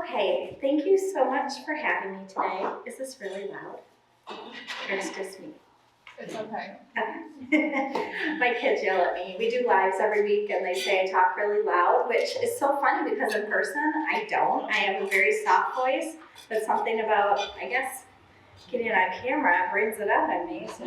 Okay, thank you so much for having me today. Is this really loud? Or it's just me? It's okay. My kids yell at me. We do lives every week and they say I talk really loud, which is so funny because in person I don't. I have a very soft voice, but something about, I guess, getting on camera brings it out on me. So.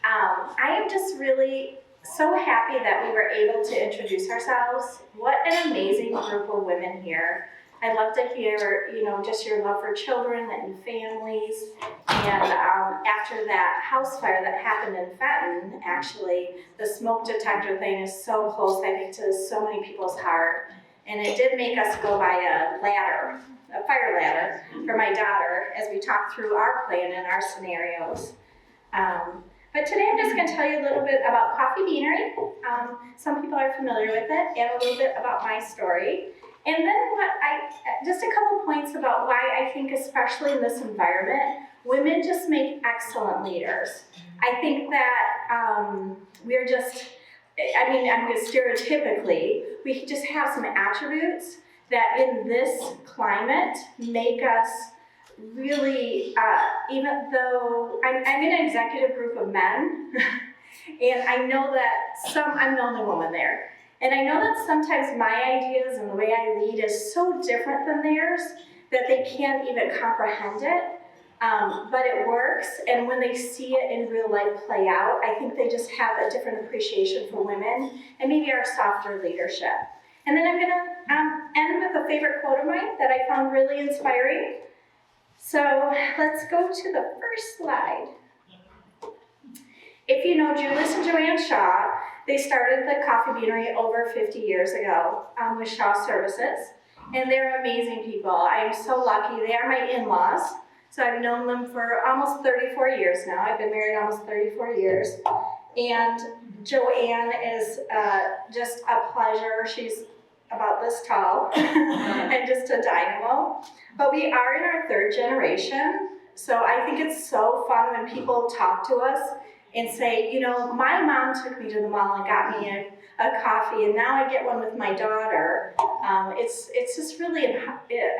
I am just really so happy that we were able to introduce ourselves. What an amazing group of women here. I'd love to hear, just your love for children and families. And after that house fire that happened in Fenton, actually, the smoke detector thing is so close, I think, to so many people's heart. And it did make us go by a ladder, a fire ladder, for my daughter as we talked through our plan and our scenarios. But today I'm just going to tell you a little bit about Coffee Beanery. Some people are familiar with it, and a little bit about my story. And then just a couple points about why I think, especially in this environment, women just make excellent leaders. I think that we're just, I'm just stereotypically, we just have some attributes that in this climate make us really, even though I'm in an executive group of men, and I know that I'm the only woman there. And I know that sometimes my ideas and the way I lead is so different than theirs that they can't even comprehend it, but it works. And when they see it in real life play out, I think they just have a different appreciation for women and maybe our softer leadership. And then I'm gonna end with a favorite quote of mine that I found really inspiring. So let's go to the first slide. If you know Julius and Joanne Shaw, they started the Coffee Beanery over 50 years ago with Shaw Services, and they're amazing people. I am so lucky. They are my in-laws, so I've known them for almost 34 years now. I've been married almost 34 years, and Joanne is just a pleasure. She's about this tall and just a dynamo. But we are in our third generation, so I think it's so fun when people talk to us and say, my mom took me to the mall and got me a coffee, and now I get one with my daughter. It's just really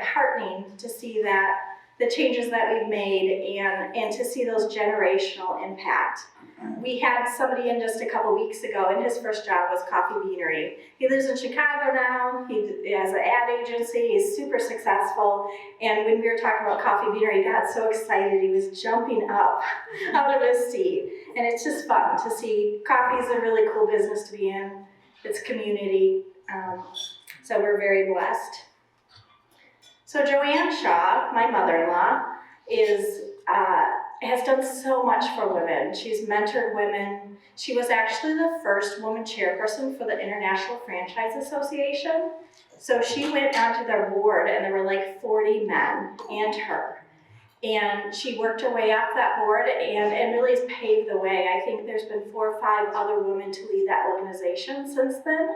heartening to see that the changes that we've made and to see those generational impact. We had somebody in just a couple weeks ago, and his first job was Coffee Beanery. He lives in Chicago now. He has an ad agency. He's super successful. And when we were talking about Coffee Beanery, he got so excited he was jumping up out of his seat. And it's just fun to see. Coffee is a really cool business to be in. It's community. So we're very blessed. So Joanne Shaw, my mother-in-law, has done so much for women. She's mentored women. She was actually the first woman chairperson for the International Franchise Association. So she went onto their board, and there were like 40 men and her. And she worked her way up that board and really has paved the way. I think there's been 4 or 5 other women to lead that organization since then.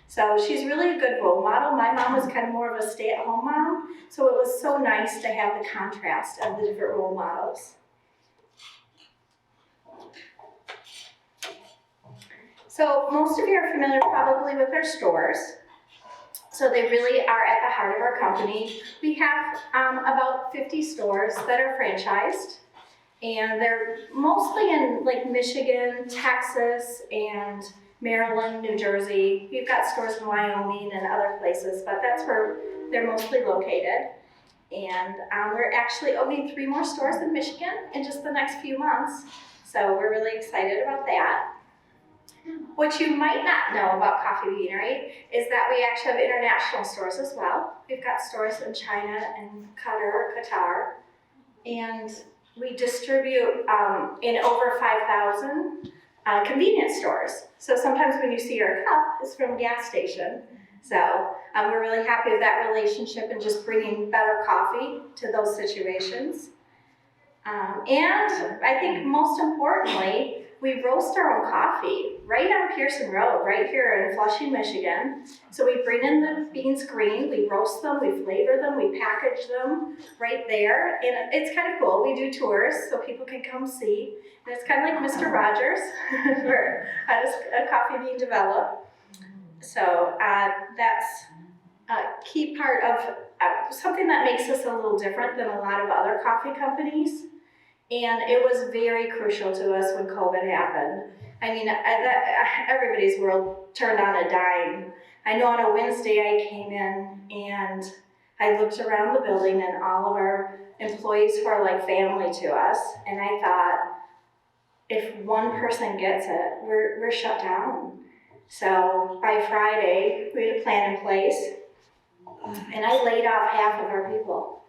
So she's really a good role model. My mom was kind of more of a stay-at-home mom, so it was so nice to have the contrast of the different role models. So most of you are familiar probably with our stores. So they really are at the heart of our company. We have about 50 stores that are franchised, and they're mostly in like Michigan, Texas, and Maryland, New Jersey. We've got stores in Wyoming and other places, but that's where they're mostly located. And we're actually opening 3 more stores in Michigan in just the next few months. So we're really excited about that. What you might not know about Coffee Beanery is that we actually have international stores as well. We've got stores in China and Qatar, and we distribute in over 5,000 convenience stores. So sometimes when you see our cup, it's from a gas station. So we're really happy with that relationship and just bringing better coffee to those situations. And I think most importantly, we roast our own coffee right on Pearson Road, right here in Flushing, Michigan. So we bring in the beans green, we roast them, we flavor them, we package them right there. And it's kind of cool. We do tours so people can come see. And it's kind of like Mr. Rogers for how does a coffee bean develop. So that's key part of something that makes us a little different than a lot of other coffee companies. And it was very crucial to us when COVID happened. I mean, everybody's world turned on a dime. I know on a Wednesday I came in and I looked around the building and all of our employees who are like family to us, and I thought, if one person gets it, we're shut down. So by Friday, we had a plan in place, and I laid off half of our people.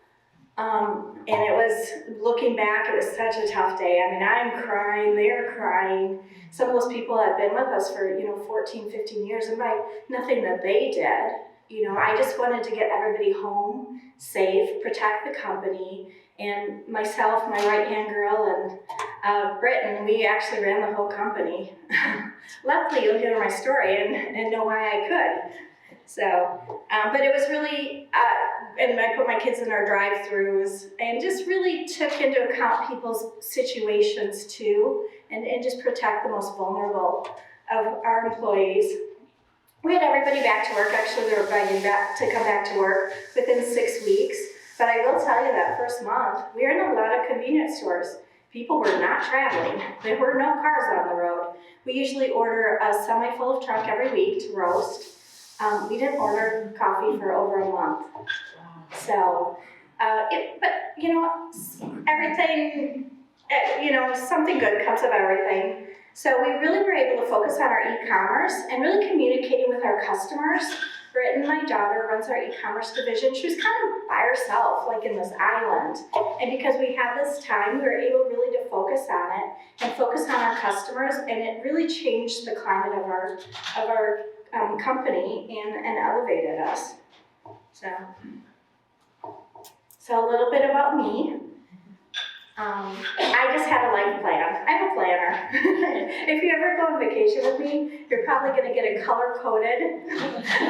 And it was, looking back, it was such a tough day. I mean, I'm crying, they're crying. Some of those people have been with us for, 14, 15 years, and by nothing that they did, I just wanted to get everybody home, safe, protect the company, and myself, my right-hand girl, and Britton, we actually ran the whole company. Luckily, you'll hear my story and know why I could. So, but it was really, and I put my kids in our drive-thrus and just really took into account people's situations too, and just protect the most vulnerable of our employees. We had everybody back to work. Actually, they were begging to come back to work within 6 weeks. But I will tell you that first month, we were in a lot of convenience stores. People were not traveling. There were no cars on the road. We usually order a semi-full of trunk every week to roast. We didn't order coffee for over a month. So, everything, something good comes of everything. So we really were able to focus on our e-commerce and really communicating with our customers. Britton, my daughter, runs our e-commerce division. She was kind of by herself, like in this island. And because we had this time, we were able really to focus on it and focus on our customers, and it really changed the climate of our company and elevated us. So a little bit about me. I just had a life plan. I'm a planner. If you ever go on vacation with me, you're probably going to get it color-coded.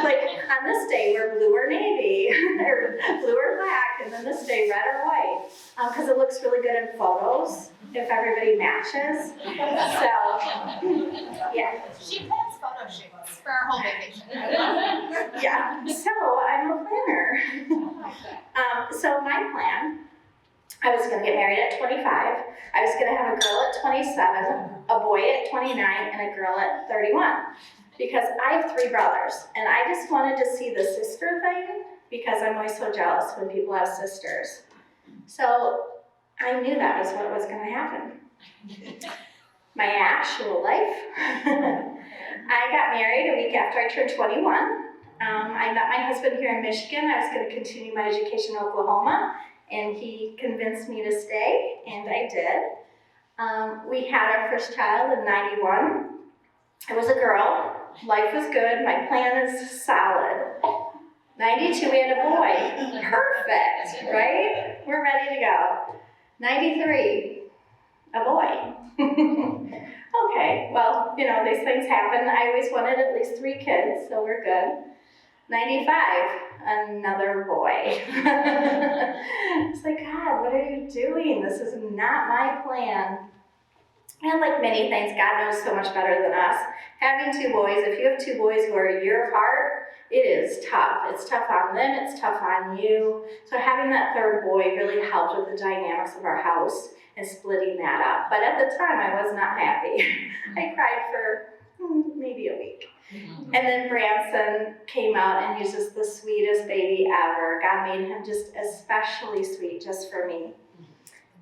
Like on this day, we're blue or navy, or blue or black, and then this day, red or white, because it looks really good in photos if everybody matches. So, yeah. She plans photo shoots for our whole vacation. Yeah, so I'm a planner. So my plan, I was going to get married at 25. I was going to have a girl at 27, a boy at 29, and a girl at 31. Because I have 3 brothers, and I just wanted to see the sister thing, because I'm always so jealous when people have sisters. So I knew that was what was going to happen. My actual life, I got married a week after I turned 21. I met my husband here in Michigan. I was going to continue my education in Oklahoma, and he convinced me to stay, and I did. We had our first child in 91. It was a girl. Life was good. My plan is solid. 92, we had a boy. Perfect, right? We're ready to go. 93, a boy. Okay, well, these things happen. I always wanted at least 3 kids, so we're good. 95, another boy. It's like, God, what are you doing? This is not my plan. And like many things, God knows so much better than us. Having 2 boys, if you have 2 boys who are a year apart, it is tough. It's tough on them, it's tough on you. So having that 3rd boy really helped with the dynamics of our house and splitting that up. But at the time, I was not happy. I cried for maybe a week. And then Branson came out, and he's just the sweetest baby ever. God made him just especially sweet just for me.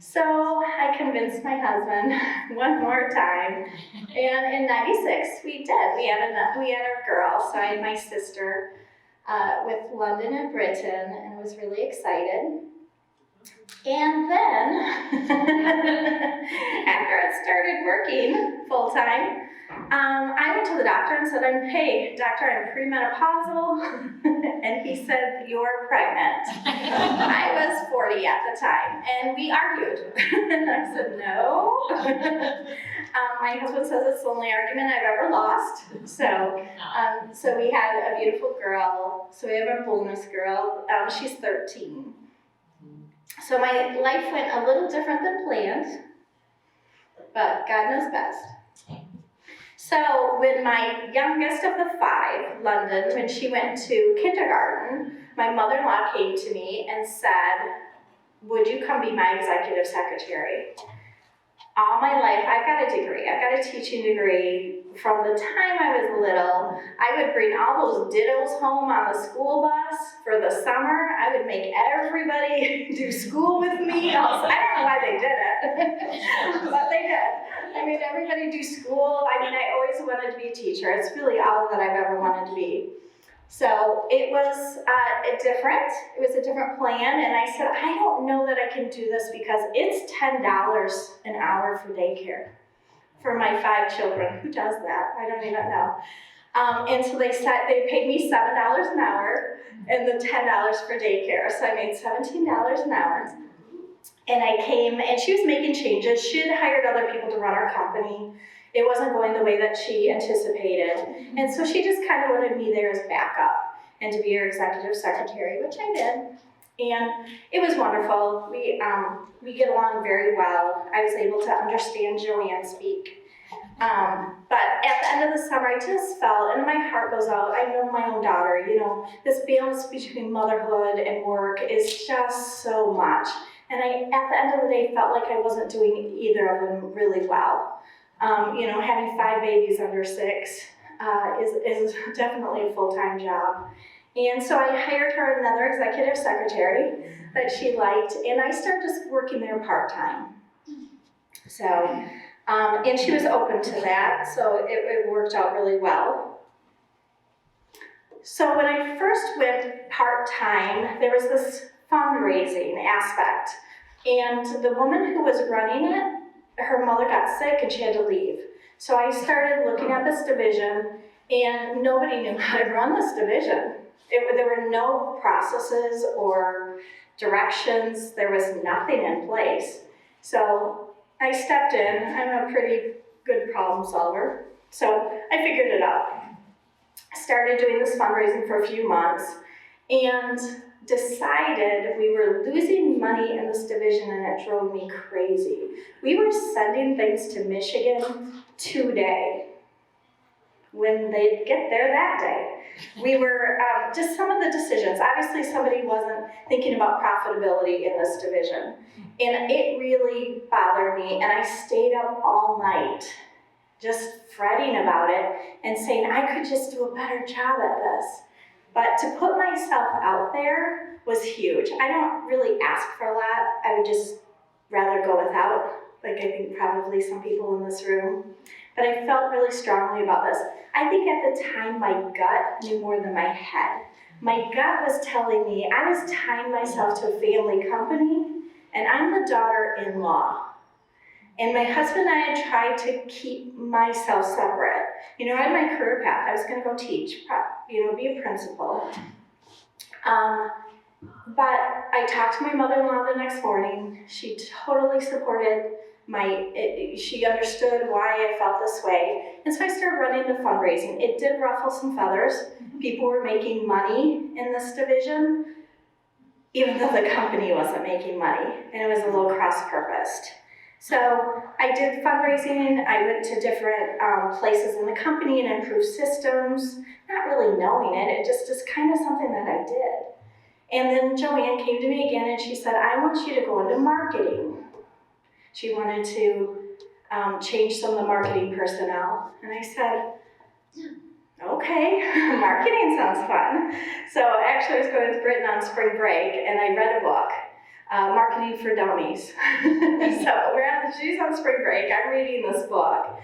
So I convinced my husband one more time, and in 96 we did. We had our girl, so I had my sister with London and Britain, and was really excited. And then, after I started working full-time, I went to the doctor and said, hey, doctor, I'm premenopausal. And he said, you're pregnant. I was 40 at the time, and we argued. And I said, no. My husband says it's the only argument I've ever lost. So we had a beautiful girl. So we have a bonus girl. She's 13. So my life went a little different than planned, but God knows best. So when my youngest of the 5, London, when she went to kindergarten, my mother-in-law came to me and said, would you come be my executive secretary? All my life, I've got a degree. I've got a teaching degree. From the time I was little, I would bring all those dittos home on the school bus for the summer. I would make everybody do school with me. I don't know why they did it, but they did. I made everybody do school. I mean, I always wanted to be a teacher. It's really all that I've ever wanted to be. So it was it was a different plan, and I said, I don't know that I can do this because it's $10 an hour for daycare for my 5 children. Who does that? I don't even know. And so they paid me $7 an hour and the $10 for daycare. So I made $17 an hour. And I came, and she was making changes. She had hired other people to run our company. It wasn't going the way that she anticipated. And so she just kind of wanted me there as backup and to be her executive secretary, which I did. And it was wonderful. We get along very well. I was able to understand Joanne speak. But at the end of the summer, I just felt, and my heart goes out, I know my own daughter, this balance between motherhood and work is just so much. And I, at the end of the day, felt like I wasn't doing either of them really well. Having 5 babies under 6 is definitely a full-time job. And so I hired her another executive secretary that she liked, and I started just working there part-time. So, and she was open to that, so it worked out really well. So when I first went part-time, there was this fundraising aspect, and the woman who was running it, her mother got sick and she had to leave. So I started looking at this division, and nobody knew how to run this division. There were no processes or directions. There was nothing in place. So I stepped in. I'm a pretty good problem solver. So I figured it out. I started doing this fundraising for a few months and decided we were losing money in this division, and it drove me crazy. We were sending things to Michigan today when they'd get there that day. We were, just some of the decisions. Obviously somebody wasn't thinking about profitability in this division. And it really bothered me, and I stayed up all night just fretting about it and saying I could just do a better job at this. But to put myself out there was huge. I don't really ask for a lot. I would just rather go without, like I think probably some people in this room. But I felt really strongly about this. I think at the time my gut knew more than my head. My gut was telling me I was tying myself to a family company, and I'm the daughter-in-law. And my husband and I had tried to keep myself separate. I had my career path. I was going to go teach, be a principal. But I talked to my mother-in-law the next morning. She totally supported she understood why I felt this way. And so I started running the fundraising. It did ruffle some feathers. People were making money in this division, even though the company wasn't making money, and it was a little cross-purposed. So I did fundraising. I went to different places in the company and improved systems, not really knowing it. It just is kind of something that I did. And then Joanne came to me again and she said, I want you to go into marketing. She wanted to change some of the marketing personnel. And I said, okay, marketing sounds fun. So actually I was going with Britain on spring break, and I read a book, Marketing for Dummies. So she's on spring break, I'm reading this book.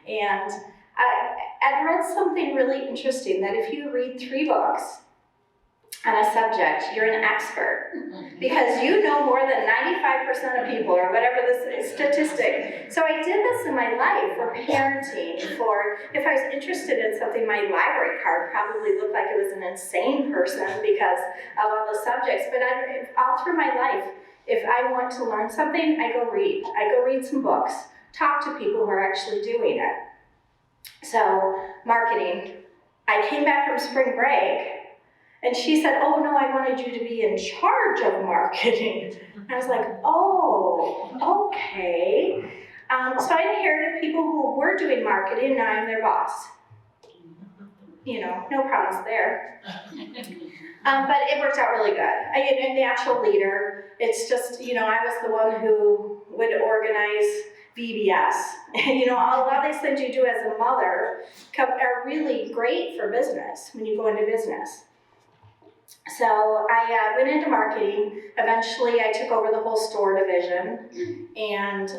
And I'd read something really interesting, that if you read 3 books on a subject, you're an expert. Because you know more than 95% of people, or whatever this statistic. So I did this in my life for parenting, for if I was interested in something, my library card probably looked like it was an insane person because of all the subjects. But all through my life, if I want to learn something, I go read. I go read some books, talk to people who are actually doing it. So marketing, I came back from spring break, and she said, oh no, I wanted you to be in charge of marketing. And I was like, oh, okay. So I inherited people who were doing marketing, and now I'm their boss. You know, no problems there. But it worked out really good. I'm a natural leader. It's just, you know, I was the one who would organize VBS. You know, a lot of these things you do as a mother are really great for business when you go into business. So I went into marketing. Eventually, I took over the whole store division, and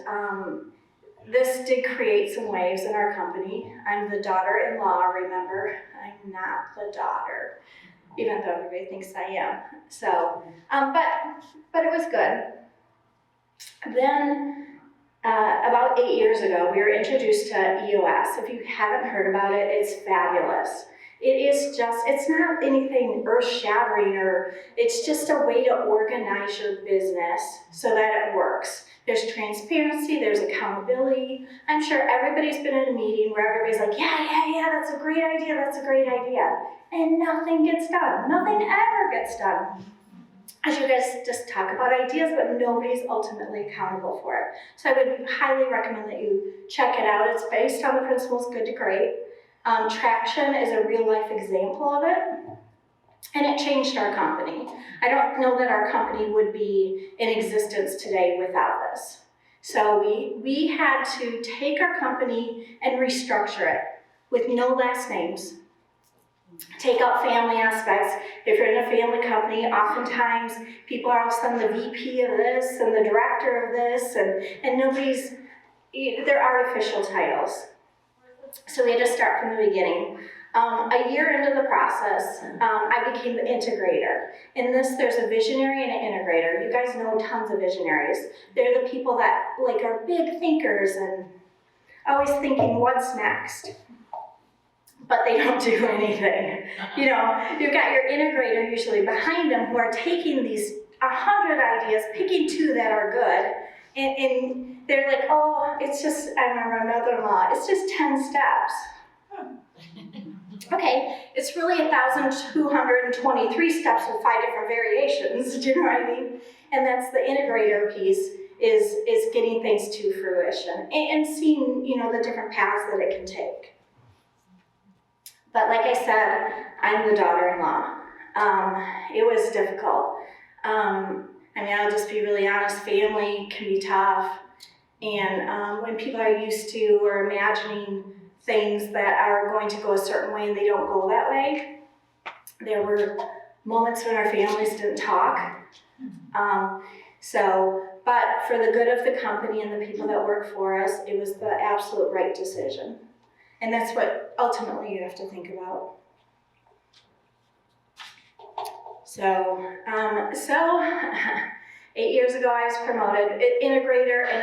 this did create some waves in our company. I'm the daughter-in-law, remember? I'm not the daughter, even though everybody thinks I am. So, but it was good. Then, about 8 years ago, we were introduced to EOS. If you haven't heard about it, it's fabulous. It is just, it's not anything earth-shattering, or it's just a way to organize your business so that it works. There's transparency, there's accountability. I'm sure everybody's been in a meeting where everybody's like, yeah, that's a great idea. And nothing gets done. Nothing ever gets done. As you guys just talk about ideas, but nobody's ultimately accountable for it. So I would highly recommend that you check it out. It's based on the principles good to great. Traction is a real life example of it. And it changed our company. I don't know that our company would be in existence today without this. So we had to take our company and restructure it with no last names. Take out family aspects. If you're in a family company, oftentimes people are all of a sudden the VP of this and the director of this, and nobody's, they're artificial titles. So we had to start from the beginning. A year into the process, I became the integrator. In this, there's a visionary and an integrator. You guys know tons of visionaries. They're the people that are big thinkers and always thinking what's next. But they don't do anything. You know, you've got your integrator usually behind them who are taking these 100 ideas, picking 2 that are good, and they're like, oh, it's just, I remember my mother-in-law, it's just 10 steps. Okay, it's really 1,223 steps with 5 different variations, do you know what I mean? And that's the integrator piece, is getting things to fruition and seeing, you know, the different paths that it can take. But like I said, I'm the daughter-in-law. It was difficult. I mean, I'll just be really honest, family can be tough. And when people are used to or imagining things that are going to go a certain way and they don't go that way, there were moments when our families didn't talk. But for the good of the company and the people that work for us, it was the absolute right decision. And that's what ultimately you have to think about. So 8 years ago I was promoted integrator, and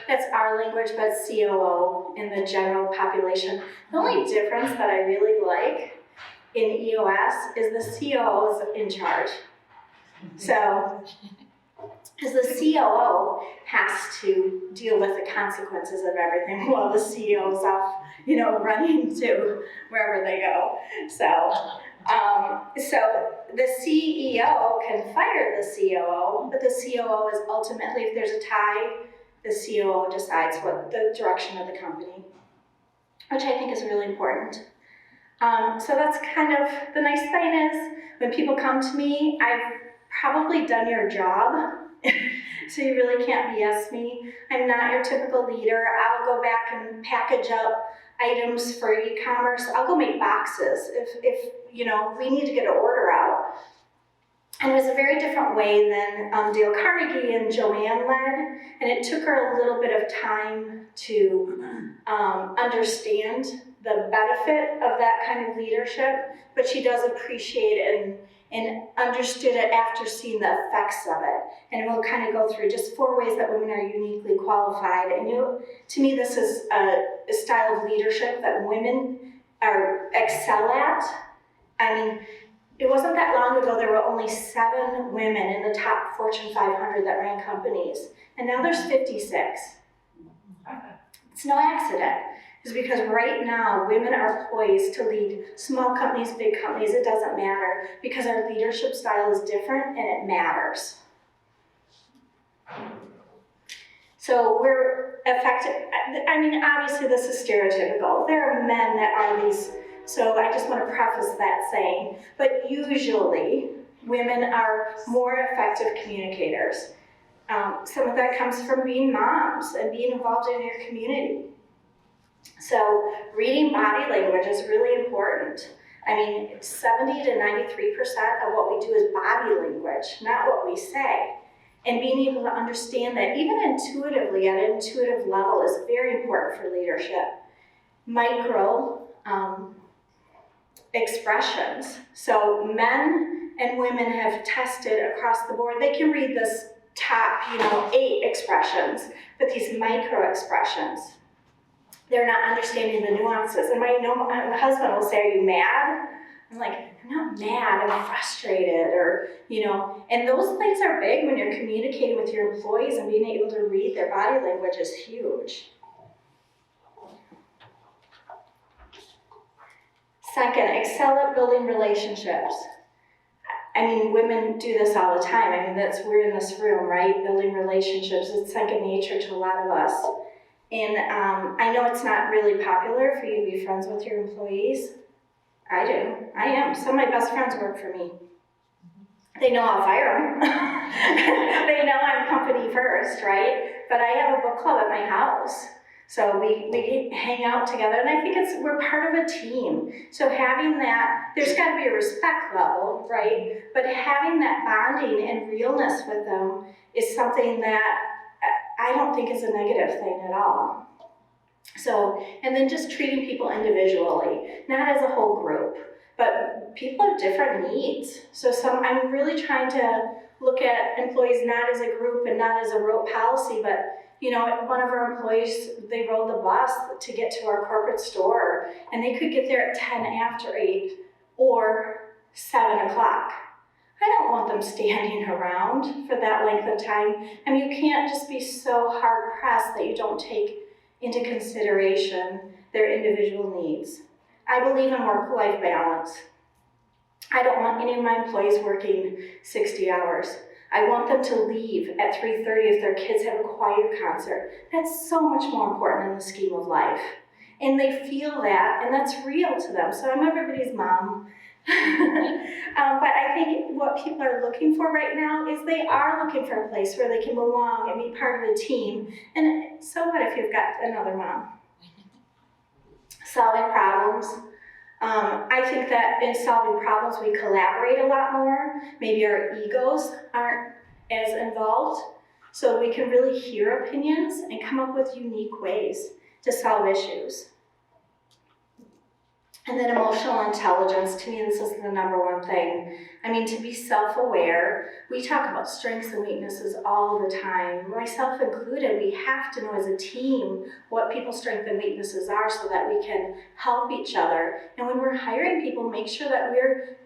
that's our language, but COO in the general population. The only difference that I really like in EOS is the COO is in charge. So, because the COO has to deal with the consequences of everything while the CEO's off, you know, running to wherever they go. So the CEO can fire the COO, but the COO is ultimately, if there's a tie, the COO decides what the direction of the company, which I think is really important. So that's kind of, the nice thing is, when people come to me, I've probably done your job. So you really can't BS me. I'm not your typical leader. I'll go back and package up items for e-commerce. I'll go make boxes if you know, we need to get an order out. And it was a very different way than Dale Carnegie and Joanne led, and it took her a little bit of time to understand the benefit of that kind of leadership, but she does appreciate it and understood it after seeing the effects of it. And we'll kind of go through just 4 ways that women are uniquely qualified. And to me, this is a style of leadership that women excel at. I mean, it wasn't that long ago there were only 7 women in the top Fortune 500 that ran companies, and now there's 56. It's no accident. It's because right now women are poised to lead small companies, big companies, it doesn't matter, because our leadership style is different and it matters. So we're affected, I mean, obviously this is stereotypical. There are men that are these, so I just want to preface that saying, but usually women are more effective communicators. Some of that comes from being moms and being involved in your community. So reading body language is really important. I mean, 70 to 93% of what we do is body language, not what we say. And being able to understand that even intuitively, at an intuitive level, is very important for leadership. Micro expressions. So men and women have tested across the board. They can read this top, 8 expressions, but these micro expressions, they're not understanding the nuances. And my husband will say, "Are you mad?" I'm like, "I'm not mad, I'm frustrated," or, and those things are big when you're communicating with your employees, and being able to read their body language is huge. Second, excel at building relationships. I mean, women do this all the time. I mean, we're in this room, right? Building relationships, it's second nature to a lot of us. And I know it's not really popular for you to be friends with your employees. I do. I am. Some of my best friends work for me. They know I'll fire them. They know I'm company first, right? But I have a book club at my house. So we hang out together, and I think we're part of a team. So having that, there's got to be a respect level, right? But having that bonding and realness with them is something that I don't think is a negative thing at all. So, and then just treating people individually, not as a whole group, but people have different needs. So I'm really trying to look at employees not as a group and not as a rote policy, but one of our employees, they rode the bus to get to our corporate store, and they could get there at 10 after 8 or 7 o'clock. I don't want them standing around for that length of time. I mean, you can't just be so hard-pressed that you don't take into consideration their individual needs. I believe in work-life balance. I don't want any of my employees working 60 hours. I want them to leave at 3:30 if their kids have a choir concert. That's so much more important in the scheme of life. And they feel that, and that's real to them. So I'm everybody's mom. But I think what people are looking for right now is they are looking for a place where they can belong and be part of a team. And so what if you've got another mom? Solving problems. I think that in solving problems, we collaborate a lot more. Maybe our egos aren't as involved, so we can really hear opinions and come up with unique ways to solve issues. And then emotional intelligence, to me, this is the number one thing. I mean, to be self-aware. We talk about strengths and weaknesses all the time, myself included. We have to know as a team what people's strengths and weaknesses are so that we can help each other. And when we're hiring people, make sure that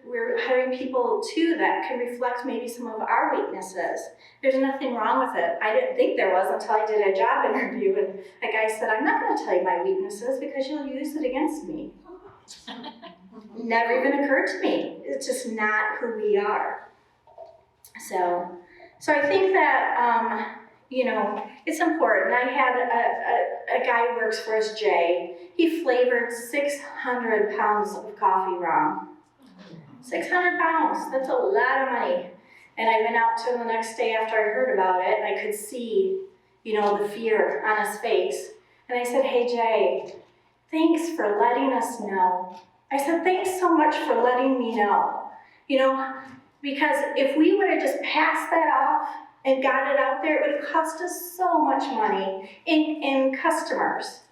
we're hiring people too that can reflect maybe some of our weaknesses. There's nothing wrong with it. I didn't think there was until I did a job interview, and the guy said, "I'm not going to tell you my weaknesses because you'll use it against me." Never even occurred to me. It's just not who we are. So I think that, it's important. I had a guy who works for us, Jay. He flavored 600 pounds of coffee wrong. 600 pounds, that's a lot of money. And I went out to him the next day after I heard about it, and I could see, the fear on his face. And I said, "Hey, Jay, thanks for letting us know." I said, "Thanks so much for letting me know." Because if we would have just passed that off and got it out there, it would have cost us so much money in customers.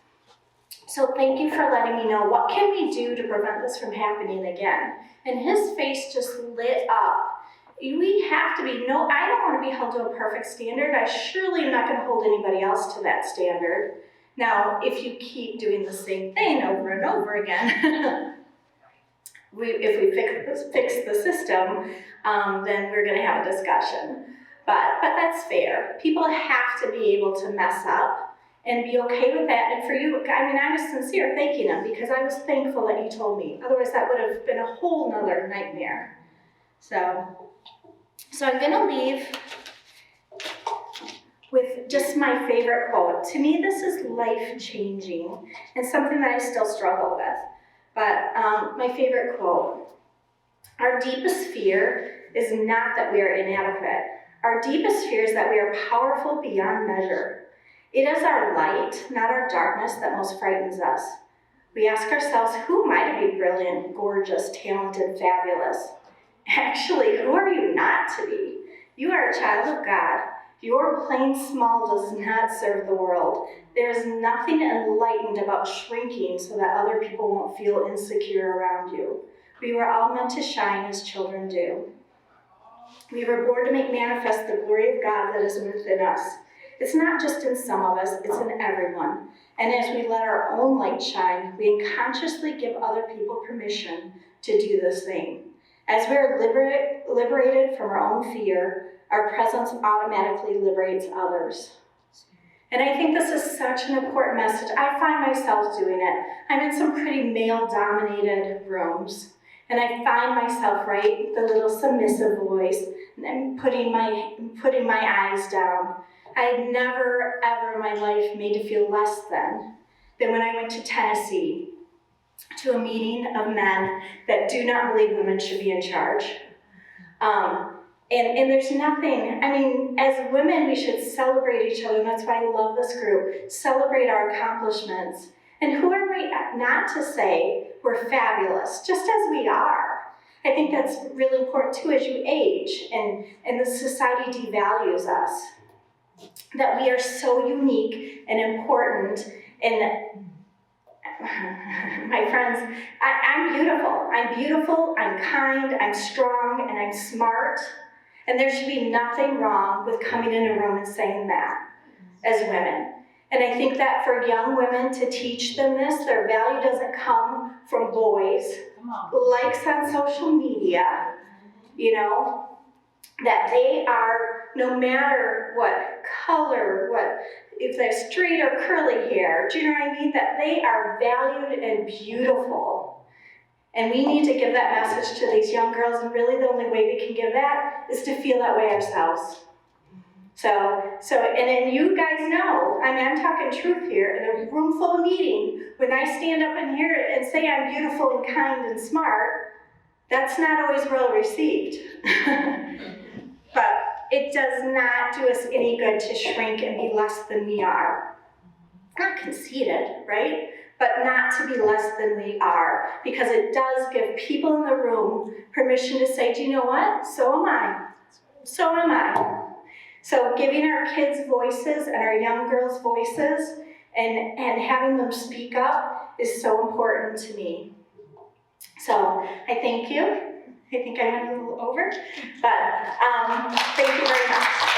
So thank you for letting me know. What can we do to prevent this from happening again? And his face just lit up. We have to be, I don't want to be held to a perfect standard. I surely am not going to hold anybody else to that standard. Now, if you keep doing the same thing over and over again, if we fix the system, then we're going to have a discussion. But that's fair. People have to be able to mess up and be okay with that. And for you, I was sincere thanking him because I was thankful that he told me. Otherwise, that would have been a whole nother nightmare. So I'm going to leave with just my favorite quote. To me, this is life-changing and something that I still struggle with. But my favorite quote, our deepest fear is not that we are inadequate. Our deepest fear is that we are powerful beyond measure. It is our light, not our darkness, that most frightens us. We ask ourselves, who am I to be brilliant, gorgeous, talented, fabulous? Actually, who are you not to be? You are a child of God. Your plain small does not serve the world. There is nothing enlightened about shrinking so that other people won't feel insecure around you. We were all meant to shine as children do. We were born to make manifest the glory of God that is within us. It's not just in some of us, it's in everyone. And as we let our own light shine, we unconsciously give other people permission to do the same. As we are liberated from our own fear, our presence automatically liberates others. And I think this is such an important message. I find myself doing it. I'm in some pretty male-dominated rooms, and I find myself, right, the little submissive voice, and putting my eyes down. I had never, ever in my life made to feel less than when I went to Tennessee to a meeting of men that do not believe women should be in charge. And there's nothing, I mean, as women, we should celebrate each other, and that's why I love this group. Celebrate our accomplishments. And who are we not to say we're fabulous, just as we are? I think that's really important too as you age, and the society devalues us. That we are so unique and important, and my friends, I'm beautiful. I'm beautiful, I'm kind, I'm strong, and I'm smart. And there should be nothing wrong with coming in a room and saying that as women. And I think that for young women to teach them this, their value doesn't come from boys, likes on social media, you know, that they are, no matter what color, if they're straight or curly hair, do you know what I mean? That they are valued and beautiful. And we need to give that message to these young girls, and really the only way we can give that is to feel that way ourselves. And you guys know, I mean, I'm talking truth here, in a room full of meeting, when I stand up in here and say I'm beautiful and kind and smart, that's not always well received. But it does not do us any good to shrink and be less than we are. Not conceited, right? But not to be less than we are, because it does give people in the room permission to say, do you know what? So am I. So am I. So giving our kids voices and our young girls voices and having them speak up is so important to me. So I thank you. I think I went a little over, but thank you very much.